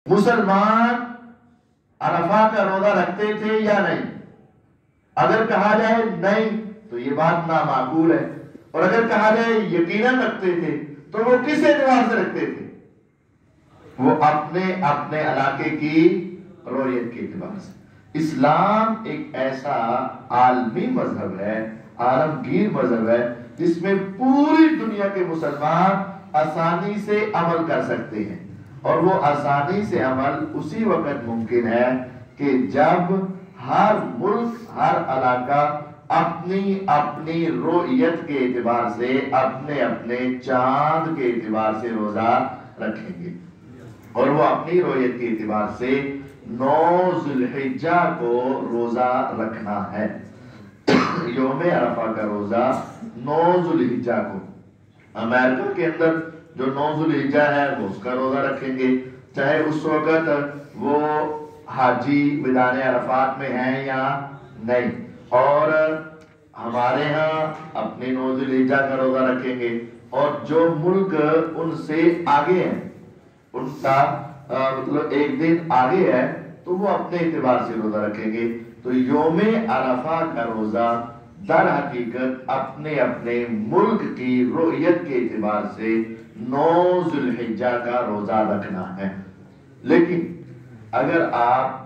مسلمان عرفہ کا روزہ رکھتے تھے یا نہیں؟ اگر کہا جائے نہیں تو یہ بات نامعقول ہے، اور اگر کہا جائے یقیناً رکھتے تھے تو وہ کس اعتبار سے رکھتے تھے؟ وہ اپنے اپنے علاقے کی رویت کے اعتبار سے۔ اسلام ایک ایسا عالمی مذہب ہے، عالمگیر مذہب ہے، جس میں پوری دنیا کے مسلمان آسانی سے عمل کر سکتے ہیں، اور وہ آسانی سے عمل اسی وقت ممکن ہے کہ جب ہر ملک، ہر علاقہ اپنی اپنی رؤیت کے اعتبار سے، اپنے اپنے چاند کے اعتبار سے روزہ رکھیں گے، اور وہ اپنی رؤیت کے اعتبار سے 9 ذی الحجہ کو روزہ رکھنا ہے۔ یوم عرفہ کا روزہ 9 ذی الحجہ کو، امریکہ کے اندر جو 9 ذی الحجہ ہے وہ اس کا روزہ رکھیں گے، چاہے اس وقت وہ حاجی میدان عرفات میں ہیں یا نہیں، اور ہمارے ہاں اپنے 9 ذی الحجہ کا روزہ رکھیں گے، اور جو ملک ان سے آگے ہیں، ان کا مطلب ایک دن آگے ہے، تو وہ اپنے اعتبار سے روزہ رکھیں گے۔ تو یوم عرفہ کا روزہ در حقیقت اپنے اپنے ملک کی رؤیت کے اعتبار سے 9 ذی الحجہ کا روزہ رکھنا ہے۔ لیکن اگر آپ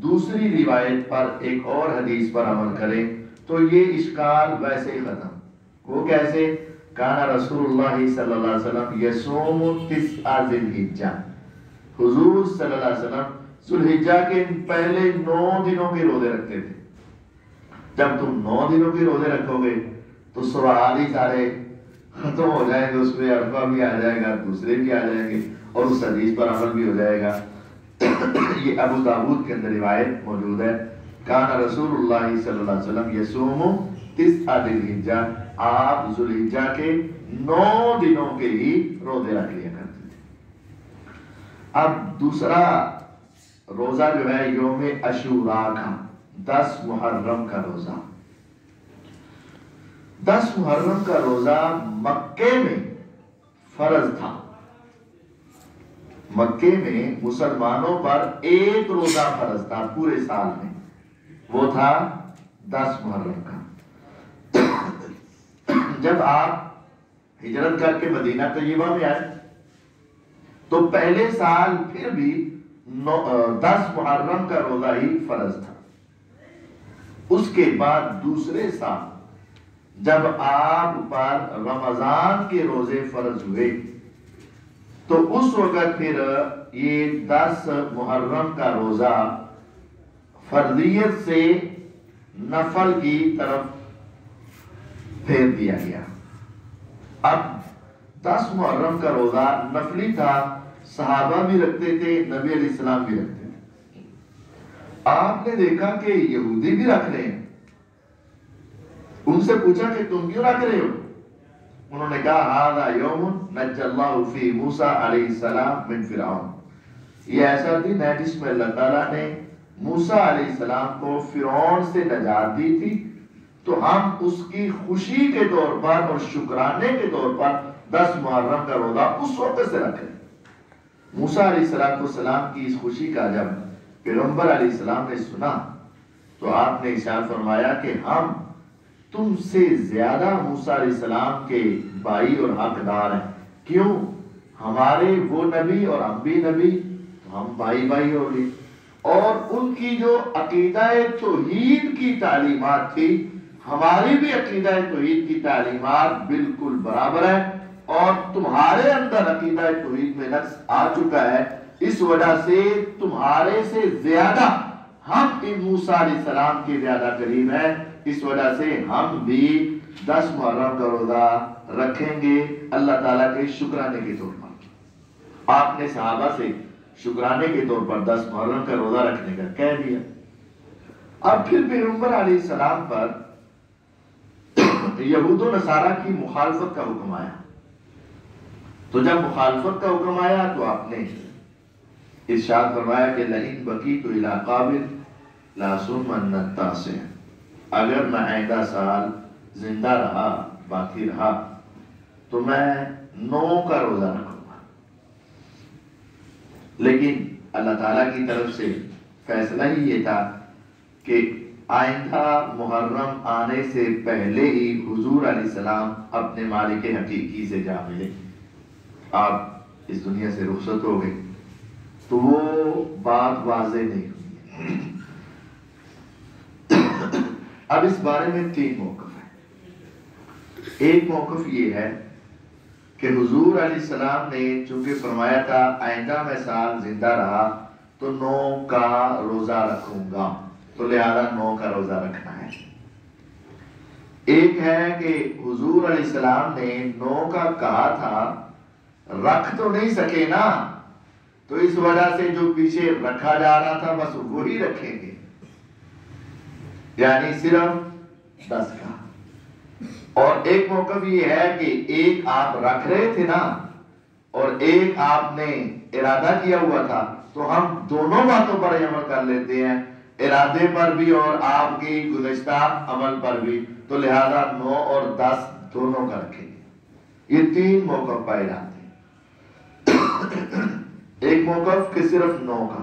دوسری روایت پر، ایک اور حدیث پر عمل کریں تو یہ اشکال ویسے ہی ختم۔ وہ کیسے؟ کان رسول اللہ صلی اللہ علیہ وسلم یصوم 9 ذی الحجہ، حضور صلی اللہ علیہ وسلم ذی الحجہ کے پہلے 9 دنوں کے روزے رکھتے تھے۔ جب تم 9 دنوں کے روزے رکھو گے تو سوال ہی سارے ختم ہو جائیں گے، اس میں عرفہ بھی آ جائے گا، دوسرے بھی آ جائیں گے، اور اس حدیث پر عمل بھی ہو جائے گا۔ یہ ابو داؤد کے اندر روایت موجود ہے، کان رسول اللہ صلی اللہ علیہ وسلم یصوم 9 ذی الحجہ، آپ ذی الحجہ کے 9 دنوں کے ہی روزے رکھ لیا کرتے تھے۔ اب دوسرا روزہ جو ہے یوم عاشوراء کا، 10 محرم کا روزہ۔ 10 محرم کا روزہ مکے میں فرض تھا۔ مکے میں مسلمانوں پر ایک روزہ فرض تھا پورے سال میں، وہ تھا 10 محرم کا۔ جب آپ ہجرت کر کے مدینہ طیبہ میں آئے تو پہلے سال پھر بھی 10 محرم کا روزہ ہی فرض تھا۔ اس کے بعد دوسرے سال جب آپ پر رمضان کے روزے فرض ہوئے تو اس وقت پھر یہ 10 محرم کا روزہ فرضیت سے نفل کی طرف پھیر دیا گیا۔ اب 10 محرم کا روزہ نفلی تھا، صحابہ بھی رکھتے تھے، نبی علیہ السلام بھی رکھتے تھے۔ آپ نے دیکھا کہ یہودی بھی رکھ رہے ہیں، ان سے پوچھا کہ تم کیوں رکھ رہے ہو؟ انہوں نے کہا ھذا یوم نجی اللہ فی موسیٰ علیہ السلام من فرعون، یہ ایسا دن ہے جس میں اللہ تعالیٰ نے موسیٰ علیہ السلام کو فرعون سے نجات دی تھی، تو ہم اس کی خوشی کے طور پر اور شکرانے کے طور پر 10 محرم کا روزہ اس وقت سے رکھیں۔ موسیٰ علیہ السلام کی اس خوشی کا جب پیغمبر علیہ السلام نے سنا تو آپ نے ارشاد فرمایا کہ ہم تم سے زیادہ موسیٰ علیہ السلام کے بھائی اور حقدار ہیں، کیوں؟ ہمارے وہ نبی اور ہم بھی نبی، تو ہم بھائی بھائی ہو گئے، اور ان کی جو عقیدہ توحید کی تعلیمات تھی ہماری بھی عقیدہ توحید کی تعلیمات بالکل برابر ہے، اور تمہارے اندر عقیدہ توحید میں نقص آ چکا ہے، اس وجہ سے تمہارے سے زیادہ ہم ان موسیٰ علیہ السلام کے زیادہ قریب ہیں، اس وجہ سے ہم بھی 10 محرم کا روزہ رکھیں گے اللہ تعالیٰ کے شکرانے کے طور پر۔ آپ نے صحابہ سے شکرانے کے طور پر 10 محرم کا روزہ رکھنے کا کہہ دیا۔ اب پھر پیغمبر علیہ السلام پر یہود و نصارہ کی مخالفت کا حکم آیا، تو جب مخالفت کا حکم آیا تو آپ نے ارشاد فرمایا کہ لئن بقیت الی قابل لاصومن التاسع، اگر میں آئندہ سال زندہ رہا، باقی رہا، تو میں 9 کا روزہ رکھوں گا۔ لیکن اللہ تعالیٰ کی طرف سے فیصلہ ہی یہ تھا کہ آئندہ محرم آنے سے پہلے ہی حضور علیہ السلام اپنے مالک حقیقی سے جا ملے. آپ اس دنیا سے رخصت ہو گئے تو وہ بات واضح نہیں ہوئی. اب اس بارے میں 3 موقف ہیں. ایک موقف یہ ہے کہ حضور علیہ السلام نے چونکہ فرمایا تھا آئندہ میں سال زندہ رہا تو 9 کا روزہ رکھوں گا، تو لہذا 9 کا روزہ رکھنا ہے. ایک ہے کہ حضور علیہ السلام نے 9 کا کہا تھا، رکھ تو نہیں سکے نا، تو اس وجہ سے جو پیچھے رکھا جا رہا تھا بس وہی رکھیں گے، یعنی صرف 10 کا. اور ایک موقف یہ ہے کہ ایک آپ رکھ رہے تھے نا اور ایک آپ نے ارادہ کیا ہوا تھا، تو ہم دونوں باتوں پر عمل کر لیتے ہیں، ارادے پر بھی اور آپ کی گزشتہ عمل پر بھی، تو لہذا 9 اور 10 دونوں کا رکھیں گے. یہ 3 موقف پائے جاتے ہیں. ایک موقف کہ صرف 9 کا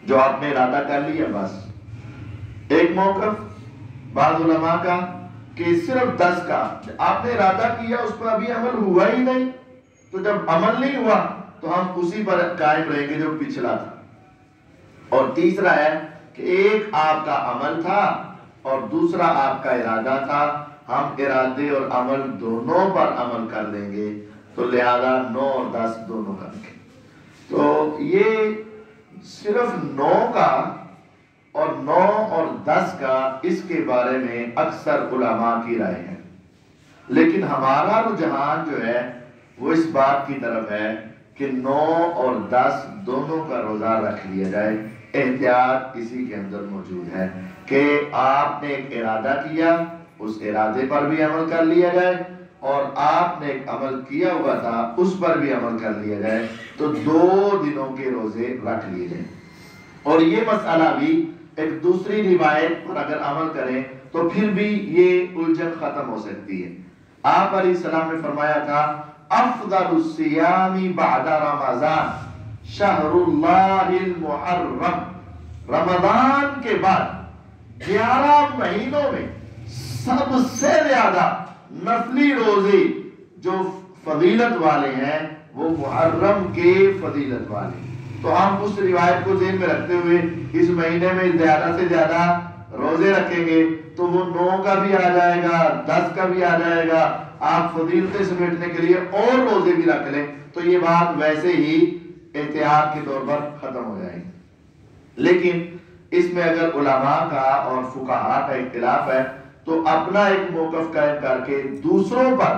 جو آپ نے ارادہ کر لیا بس. ایک موقف بعض علماء کا کہ صرف 10 کا آپ نے ارادہ کیا، اس پر ابھی عمل ہوا ہی نہیں، تو جب عمل نہیں ہوا تو ہم اسی پر قائم رہیں گے جو پچھلا تھا. اور تیسرا ہے کہ ایک آپ کا عمل تھا اور دوسرا آپ کا ارادہ تھا، ہم ارادے اور عمل دونوں پر عمل کر لیں گے، تو لہذا 9 اور 10 دونوں کا رکھیں. تو یہ صرف 9 کا اور 9 اور 10 کا اس کے بارے میں اکثر علماء کی رائے ہے، لیکن ہمارا رجحان جو ہے وہ اس بات کی طرف ہے کہ 9 اور 10 دونوں کا روزہ رکھ لیا جائے. احتیاط اسی کے اندر موجود ہے کہ آپ نے ایک ارادہ کیا، اس ارادے پر بھی عمل کر لیا جائے، اور آپ نے ایک عمل کیا ہوا تھا اس پر بھی عمل کر لیا جائے، تو 2 دنوں کے روزے رکھ لیے جائیں. اور یہ مسئلہ بھی ایک دوسری روایت پر اگر عمل کریں تو پھر بھی یہ الجھن ختم ہو سکتی ہے. آپ علیہ السلام نے فرمایا تھا افضل الصیام بعد رمضان شہر اللہ المحرم. رمضان کے بعد 11 مہینوں میں سب سے زیادہ نفلی روزے جو فضیلت والے ہیں وہ محرم کے فضیلت والے. تو ہم اس روایت کو ذہن میں رکھتے ہوئے اس مہینے میں زیادہ سے زیادہ روزے رکھیں گے تو وہ 9 کا بھی آ جائے گا، 10 کا بھی آ جائے گا. آپ فضیلتیں سمیٹنے کے لیے اور روزے بھی رکھ لیں تو یہ بات ویسے ہی احتیاط کے طور پر ختم ہو جائے گی. لیکن اس میں اگر علماء کا اور فقہاء کا اختلاف ہے تو اپنا ایک موقف قائم کر کے دوسروں پر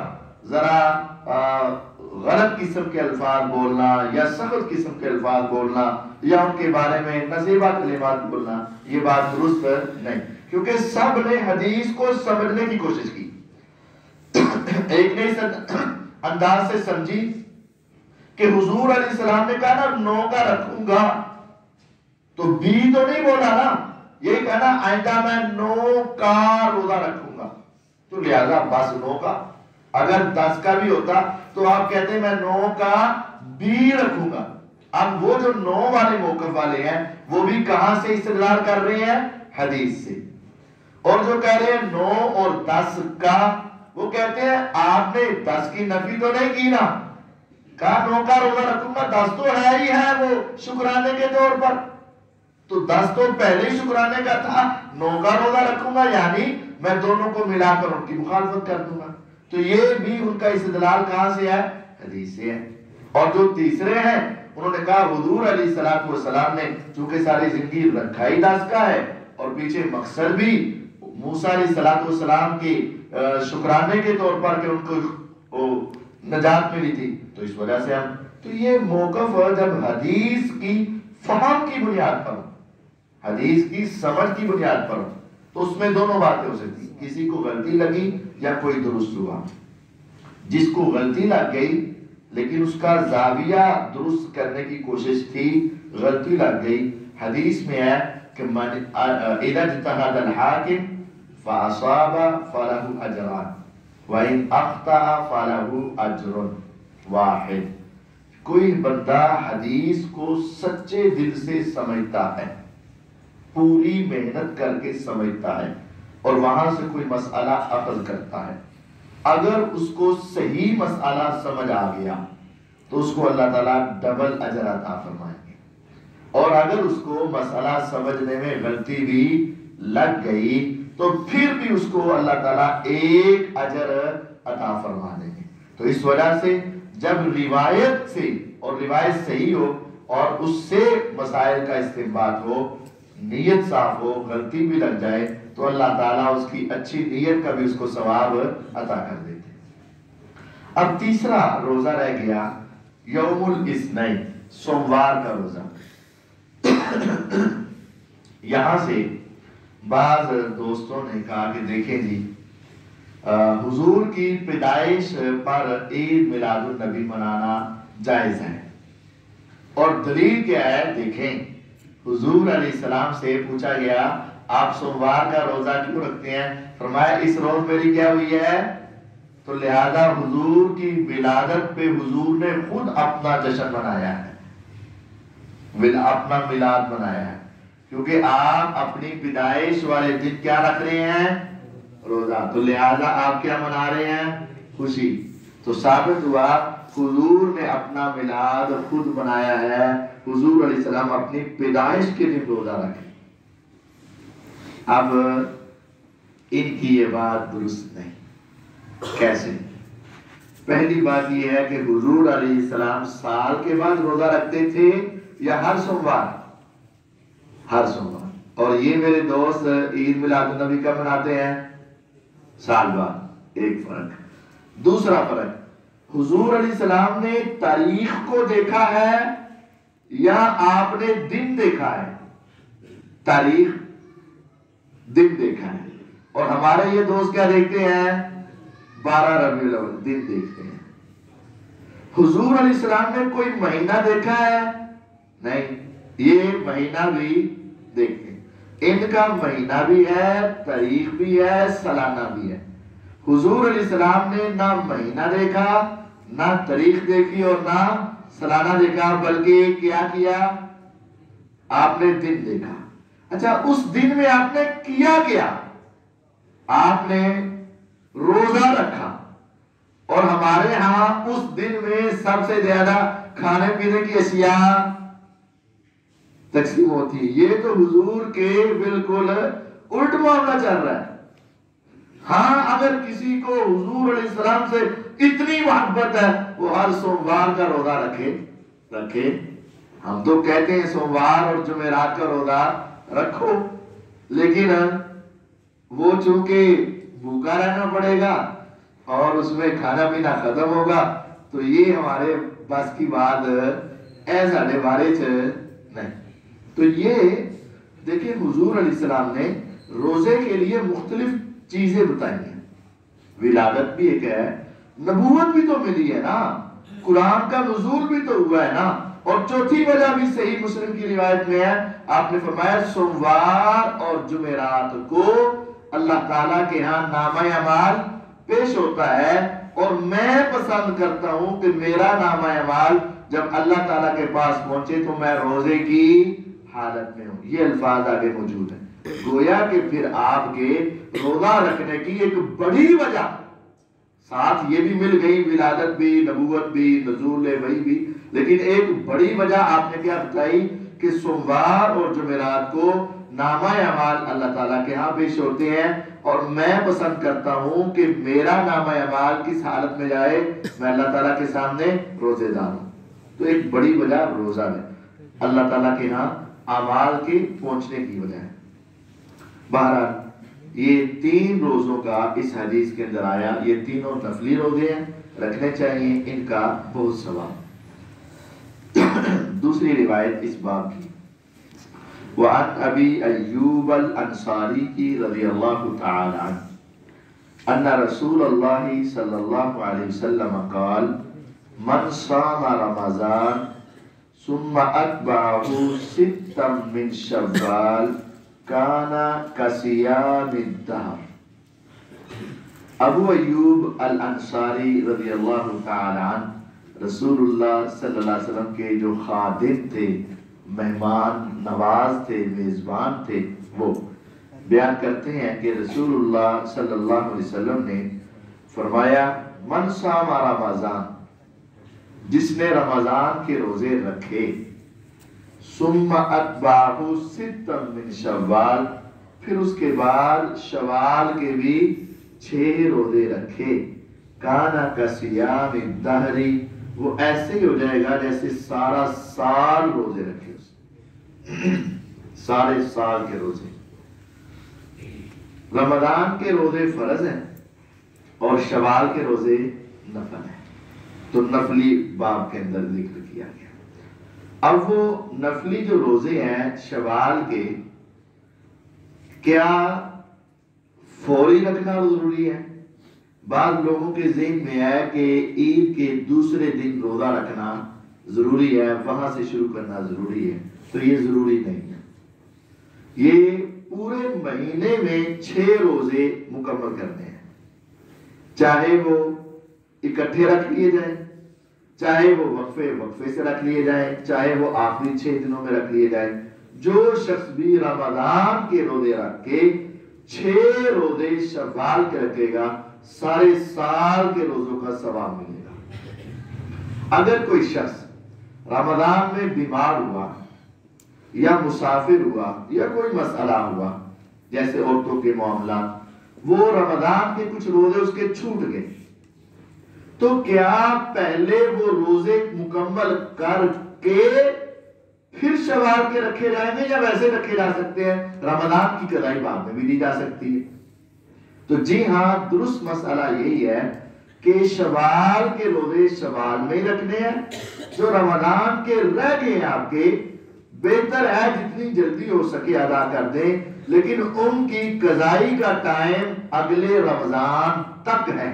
ذرا غلط قسم کے الفاظ بولنا یا سخت قسم کے الفاظ بولنا یا ان کے بارے میں نصیبہ کلمات بولنا یہ بات درست نہیں، کیونکہ سب نے حدیث کو سمجھنے کی کوشش کی. ایک نے اس انداز سے سمجھی کہ حضور علیہ السلام نے کہا نا 9 کا رکھوں گا، تو بھی تو نہیں بولا نا، یہ کہنا آئندہ میں 9 کا روزہ رکھوں گا، تو لہذا بس 9 کا. اگر 10 کا بھی ہوتا تو آپ کہتے ہیں میں 9 کا بھی رکھوں گا. اب وہ جو 9 والے موقف والے ہیں وہ بھی کہاں سے استدلال کر رہے ہیں؟ حدیث سے. اور جو کہہ رہے ہیں 9 اور 10 کا، وہ کہتے ہیں آپ نے 10 کی نفی تو نہیں کی نا، کہا 9 کا روزہ رکھوں گا، 10 تو ہے ہی ہے وہ شکرانے کے طور پر، تو 10 تو پہلے ہی شکرانے کا تھا، 9 کا روزہ رکھوں گا یعنی میں دونوں کو ملا کر ان کی مخالفت کر دوں گا. تو یہ بھی ان کا استدلال کہاں سے ہے؟ حدیث سے ہے. اور جو تیسرے ہیں انہوں نے کہا حضور علیہ السلام نے چونکہ ساری زندگی رکھا ہی 10 کا ہے اور پیچھے مقصد بھی موسیٰ علیہ السلام کی شکرانے کے طور پر کہ ان کو نجات ملی تھی، تو اس وجہ سے ہم تو یہ موقف جب حدیث کی فہم کی بنیاد پر ہو، حدیث کی سمجھ کی بنیاد پر ہو، تو اس میں دونوں باتیں ہو سکتی، کسی کو غلطی لگی یا کوئی درست ہوا. جس کو غلطی لگ گئی لیکن اس کا زاویہ درست کرنے کی کوشش تھی، غلطی لگ گئی. حدیث میں ہے کہ من اذا اجتهد الحاکم فاصاب فله اجران وان اخطأ فله اجر واحد. کوئی بندہ حدیث کو سچے دل سے سمجھتا ہے، پوری محنت کر کے سمجھتا ہے اور وہاں سے کوئی مسئلہ اخذ کرتا ہے، اگر اس کو صحیح مسئلہ سمجھ آ گیا تو اس کو اللہ تعالیٰ ڈبل اجر عطا فرمائیں گے، اور اگر اس کو مسئلہ سمجھنے میں غلطی بھی لگ گئی تو پھر بھی اس کو اللہ تعالیٰ ایک اجر عطا فرما دیں گے۔ تو اس وجہ سے جب روایت سے، اور روایت صحیح ہو اور اس سے مسائل کا استنباط ہو، نیت صاف ہو، غلطی بھی لگ جائے تو اللہ تعالیٰ اس کی اچھی نیت کا بھی اس کو ثواب عطا کر دیتے ہیں۔ اب تیسرا روزہ رہ گیا یوم الاثنین، سوموار کا روزہ۔ یہاں سے بعض دوستوں نے کہا کہ دیکھیں جی، حضور کی پیدائش پر عید میلاد النبی منانا جائز ہے، اور دلیل کیا ہے؟ دیکھیں، حضور علیہ السلام سے پوچھا گیا آپ سوموار کا روزہ کیوں رکھتے ہیں؟ فرمایا اس روز میری کیا ہوئی ہے، تو لہذا حضور کی ولادت پہ حضور نے خود اپنا جشن منایا ہے، اپنا میلاد منایا ہے، کیونکہ آپ اپنی پیدائش والے دن کیا رکھ رہے ہیں؟ روزہ، تو لہذا آپ کیا منا رہے ہیں؟ خوشی۔ تو ثابت ہوا حضور نے اپنا میلاد خود منایا ہے، حضور علیہ السلام اپنی پیدائش کے دن روزہ رکھے۔ اب ان کی یہ بات درست نہیں۔ کیسے؟ پہلی بات یہ ہے کہ حضور علیہ السلام سال کے بعد روزہ رکھتے تھے یا ہر سوموار؟ ہر سوموار۔ اور یہ میرے دوست عید میلاد النبی کب مناتے ہیں؟ سال بعد۔ ایک فرق۔ دوسرا فرق، حضور علیہ السلام نے تاریخ کو دیکھا ہے یا آپ نے دن دیکھا ہے؟ تاریخ، دن دیکھا ہے، اور ہمارے یہ دوست کیا دیکھتے ہیں؟ 12 ربیع الاول، دن دیکھتے ہیں۔ حضور علیہ السلام نے کوئی مہینہ دیکھا ہے؟ نہیں، یہ مہینہ بھی دیکھتے ہیں، ان کا مہینہ بھی ہے، تاریخ بھی ہے، سالانہ بھی ہے۔ حضور علیہ السلام نے نہ مہینہ دیکھا، نہ تاریخ دیکھی اور نہ سالانہ دیکھا، بلکہ کیا کیا؟ آپ نے دن دیکھا۔ اچھا، اس دن میں آپ نے کیا؟ آپ نے روزہ رکھا، اور ہمارے ہاں اس دن میں سب سے زیادہ کھانے پینے کی اشیاء تقسیم ہوتی ہے۔ یہ تو حضور کے بالکل الٹ معاملہ چل رہا ہے۔ ہاں، اگر کسی کو حضور علیہ السلام سے اتنی محبت ہے وہ ہر سوموار کا روزہ رکھے۔ ہم تو کہتے ہیں سوموار اور جمعرات کا روزہ رکھو، لیکن وہ چونکہ بھوکا رہنا پڑے گا اور اس میں کھانا پینا ختم ہوگا، تو یہ ہمارے بس کی بات ایسا بارے نہیں۔ تو یہ دیکھیں، حضور علیہ السلام نے روزے کے لیے مختلف چیزیں بتائی ہیں۔ ولادت بھی ایک ہے، نبوت بھی تو ملی ہے نا، قرآن کا نزول بھی تو ہوا ہے نا، اور چوتھی وجہ بھی صحیح مسلم کی روایت میں ہے، آپ نے فرمایا سوموار اور جمعرات کو اللہ تعالیٰ کے ہاں نامہ اعمال پیش ہوتا ہے، اور میں پسند کرتا ہوں کہ میرا نامہ اعمال جب اللہ تعالیٰ کے پاس پہنچے تو میں روزے کی حالت میں ہوں۔ یہ الفاظ آگے موجود ہیں۔ گویا کہ پھر آپ کے روزہ رکھنے کی ایک بڑی وجہ، ساتھ یہ بھی مل گئی، ولادت بھی، نبوت بھی، نزول وحی بھی، لیکن ایک بڑی وجہ آپ نے کیا بتائی کہ سوموار اور جمعرات کو نامہ اعمال اللہ تعالیٰ کے ہاں پیش ہوتے ہیں، اور میں پسند کرتا ہوں کہ میرا نامہ اعمال کس حالت میں جائے؟ میں اللہ تعالیٰ کے سامنے روزے دار ہوں۔ تو ایک بڑی وجہ روزہ ہے، اللہ تعالیٰ کے ہاں اعمال کے پہنچنے کی وجہ ہے۔ بہرحال یہ 3 روزوں کا اس حدیث کے اندر آیا، یہ تینوں نفلی روزے ہیں، رکھنے چاہیے، ان کا بہت ثواب۔ دوسری روایت اس باب کی، وعن ابی ایوب الانصاری کی رضی اللہ تعالی عنہ ان رسول اللہ صلی اللہ علیہ وسلم قال من صام رمضان ثم اتبعه 6 من شوال کان کصیام الدہر۔ ابو ایوب الانصاری رضی اللہ تعالی عنہ رسول اللہ صلی اللہ علیہ وسلم کے جو خادم تھے، مہمان نواز تھے، میزبان تھے، وہ بیان کرتے ہیں کہ رسول اللہ صلی اللہ علیہ وسلم نے فرمایا من صام رمضان، جس نے رمضان کے روزے رکھے، ثم اتبعہ ستا من شوال، پھر اس کے بعد شوال کے بھی 6 روزے رکھے، کانا کصیام الدہر، وہ ایسے ہی ہو جائے گا جیسے سارا سال روزے رکھے، سارے سال کے روزے۔ رمضان کے روزے فرض ہیں اور شوال کے روزے نفل ہیں، تو نفلی باب کے اندر ذکر کیا گیا۔ اب وہ نفلی جو روزے ہیں شوال کے، کیا فوری رکھنا ضروری ہے؟ بعض لوگوں کے ذہن میں ہے کہ عید کے دوسرے دن روزہ رکھنا ضروری ہے، وہاں سے شروع کرنا ضروری ہے، تو یہ ضروری نہیں ہے۔ یہ پورے مہینے میں 6 روزے مکمل کرنے ہیں، چاہے وہ اکٹھے رکھ لیے جائیں، چاہے وہ وقفے سے رکھ لیے جائیں، چاہے وہ آخری 6 دنوں میں رکھ لیے جائیں۔ جو شخص بھی رمضان کے روزے رکھ کے 6 روزے شوال کے رکھے گا، سارے سال کے روزوں کا ثواب ملے گا۔ اگر کوئی شخص رمضان میں بیمار ہوا یا مسافر ہوا یا کوئی مسئلہ ہوا، جیسے عورتوں کے معاملات، وہ رمضان کے کچھ روزے اس کے چھوٹ گئے، تو کیا پہلے وہ روزے مکمل کر کے پھر شوال کے رکھے جائیں گے، یا ویسے رکھے جا سکتے ہیں؟ رمضان کی قضائی بعد میں بھی دی جا سکتی ہے۔ تو جی ہاں، درست مسئلہ یہی ہے کہ شوال کے روزے شوال میں ہی رکھنے ہیں، جو رمضان کے رہ گئے ہیں آپ کے، بہتر ہے جتنی جلدی ہو سکے ادا کر دیں، لیکن ان کی قضائی کا ٹائم اگلے رمضان تک ہے۔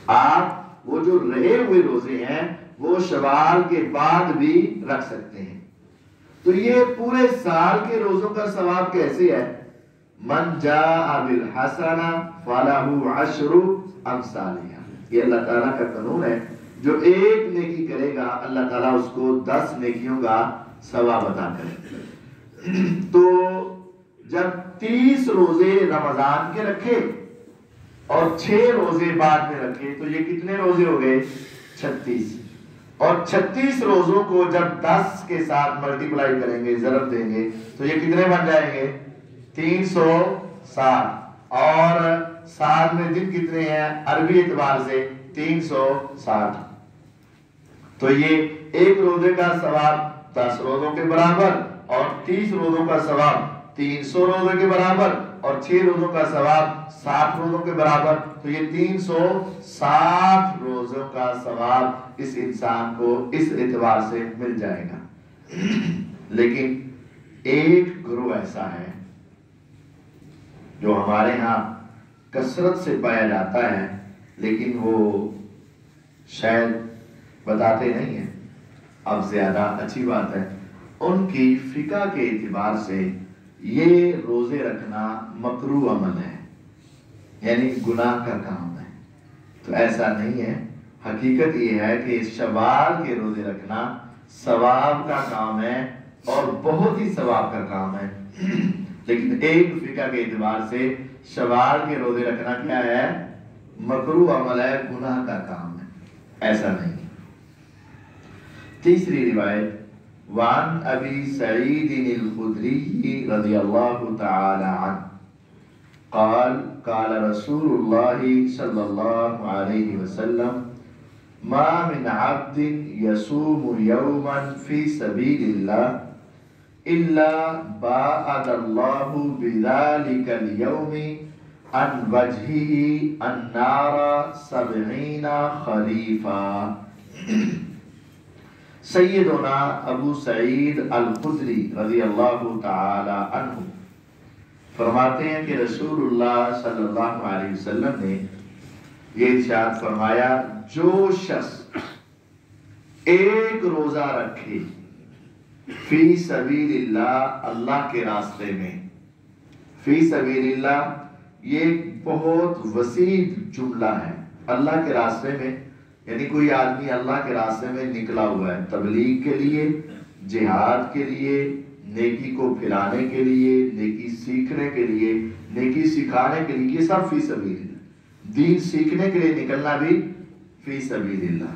آپ وہ جو رہے ہوئے روزے ہیں وہ شوال کے بعد بھی رکھ سکتے ہیں۔ تو یہ پورے سال کے روزوں کا ثواب کیسے ہے؟ من جاء بالحسنہ فلہ عشر امثالہا، یہ اللہ تعالیٰ کا قانون ہے، جو ایک نیکی کرے گا اللہ تعالیٰ اس کو 10 نیکیوں کا ثواب عطا کرے۔ تو جب 30 روزے رمضان کے رکھے اور 6 روزے بعد میں رکھے، تو یہ کتنے روزے ہو گئے؟ 36۔ اور 36 روزوں کو جب 10 کے ساتھ ملٹیپلائی کریں گے، ضرب دیں گے، تو یہ کتنے بن جائیں گے؟ 360۔ اور سال میں دن کتنے ہیں عربی اعتبار سے؟ 360۔ تو یہ ایک روزے کا ثواب 10 روزوں کے برابر، اور 30 روزوں کا ثواب 300 روزے کے برابر، اور 6 روزوں کا ثواب 60 روزوں کے برابر۔ تو یہ 360 روزوں کا ثواب اس انسان کو اس اعتبار سے مل جائے گا۔ لیکن ایک گروہ ایسا ہے جو ہمارے ہاں کثرت سے پایا جاتا ہے، لیکن وہ شاید بتاتے نہیں ہیں، اب زیادہ اچھی بات ہے، ان کی فقہ کے اعتبار سے یہ روزے رکھنا مکروہ عمل ہے، یعنی گناہ کا کام ہے۔ تو ایسا نہیں ہے، حقیقت یہ ہے کہ شوال کے روزے رکھنا ثواب کا کام ہے اور بہت ہی ثواب کا کام ہے، لیکن ایک فقہ کے اعتبار سے شوال کے روزے رکھنا کیا ہے؟ مکروہ عمل ہے، گناہ کا کام ہے، ایسا نہیں۔ تیسری روایت وعن ابی سعید الخدری رضی اللہ تعالی عنہ قال قال رسول اللہ صلی اللہ علیہ وسلم ما من عبد يصوم يوما في سبيل الله إلا باعد الله بذلك اليوم عن وجهه النار 70 خريفا۔ سیدنا ابو سعید الخدری رضی اللہ تعالی عنہ فرماتے ہیں کہ رسول اللہ صلی اللہ علیہ وسلم نے یہ ارشاد فرمایا، جو شخص ایک روزہ رکھے فی سبیل اللہ، اللہ کے راستے میں، فی سبیل اللہ یہ ایک بہت وسیع جملہ ہے، اللہ کے راستے میں یعنی کوئی آدمی اللہ کے راستے میں نکلا ہوا ہے تبلیغ کے لیے، جہاد کے لیے، نیکی کو پھیلانے کے لیے، نیکی سیکھنے کے لیے، نیکی سکھانے کے لیے، یہ سب فی سبیل اللہ۔ دین سیکھنے کے لیے نکلنا بھی فی سبیل اللہ،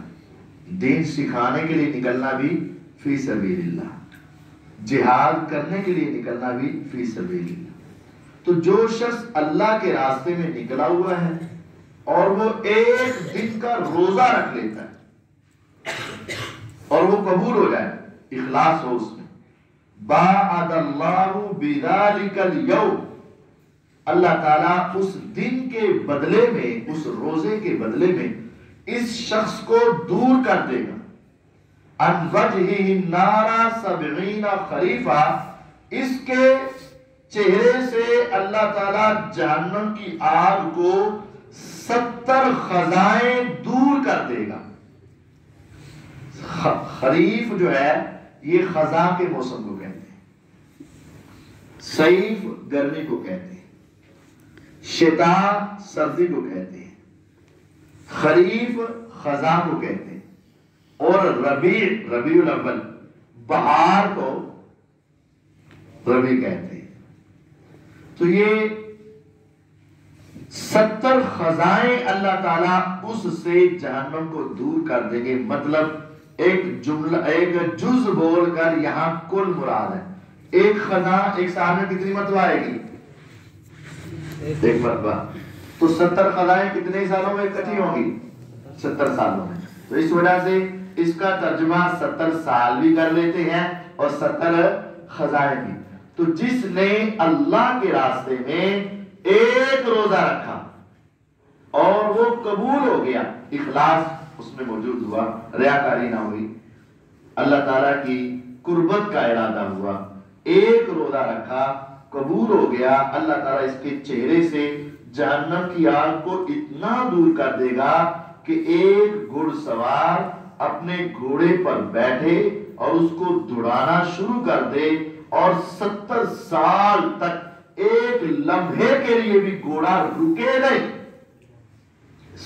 دین سکھانے کے لیے نکلنا بھی فی سبیل اللہ، جہاد کرنے کے لیے نکلنا بھی فی سبیل اللہ۔ تو جو شخص اللہ کے راستے میں نکلا ہوا ہے اور وہ ایک دن کا روزہ رکھ لیتا ہے اور وہ قبول ہو جائے، اخلاص ہو اس میں، باعد اللہ بذالک الیوم، اللہ تعالیٰ اس دن کے بدلے میں، اس روزے کے بدلے میں اس شخص کو دور کر دے گا، عن وجہہ النار 70 خریفہ، اس کے چہرے سے اللہ تعالیٰ جہنم کی آگ کو 70 خزائیں دور کر دے گا۔ خریف جو ہے یہ خزاں کے موسم کو کہتے ہیں، صیف گرمی کو کہتے ہیں، شتا سردی کو کہتے ہیں، خریف خزاں کو کہتے ہیں، اور ربیع الاول بہار کو ربیع کہتے ہیں۔ تو یہ 70 خزائیں اللہ تعالیٰ اس سے جہنم کو دور کر دیں گے۔ مطلب ایک جملہ، ایک جز بول کر یہاں کل مراد ہے۔ ایک خزاں ایک سال میں کتنی مرتبہ آئے گی؟ ایک مرتبہ۔ تو 70 خزائیں کتنے سالوں میں اکٹھی ہوں گی؟ 70 سالوں میں۔ تو اس وجہ سے اس کا ترجمہ 70 سال بھی کر لیتے ہیں اور 70 خزائیں بھی۔ تو جس نے اللہ کے راستے میں ایک روزہ رکھا اور وہ قبول ہو گیا، اخلاص اس میں موجود ہوا، ریاکاری نہ ہوئی، اللہ تعالیٰ کی قربت کا ارادہ ہوا، ایک روزہ رکھا، قبول ہو گیا، اللہ تعالیٰ اس کے چہرے سے جہنم کی آگ کو اتنا دور کر دے گا کہ ایک گھڑ سوار اپنے گھوڑے پر بیٹھے اور اس کو دوڑانا شروع کر دے اور 70 سال تک ایک لمحے کے لیے بھی گھوڑا رکے نہیں،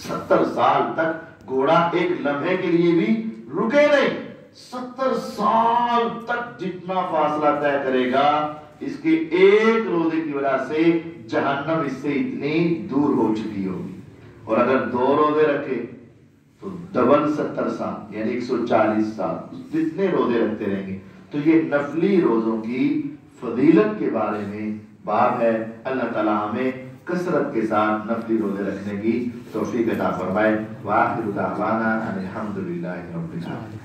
70 سال تک گھوڑا ایک لمحے کے لیے بھی رکے نہیں، 70 سال تک جتنا فاصلہ طے کرے گا اس کے ایک روزے کی وجہ سے جہنم اس سے اتنی دور ہو چکی ہوگی۔ اور اگر 2 روزے رکھے تو ڈبل 70 سال یعنی 140 سال جتنے روزے رکھتے رہیں گے۔ تو یہ نفلی روزوں کی فضیلت کے بارے میں باب ہے۔ اللہ تعالیٰ ہمیں کثرت کے ساتھ نفلی روزے رکھنے کی توفیق عطا فرمائے۔ وآخر دعوانا ان الحمد للہ رب العالمین۔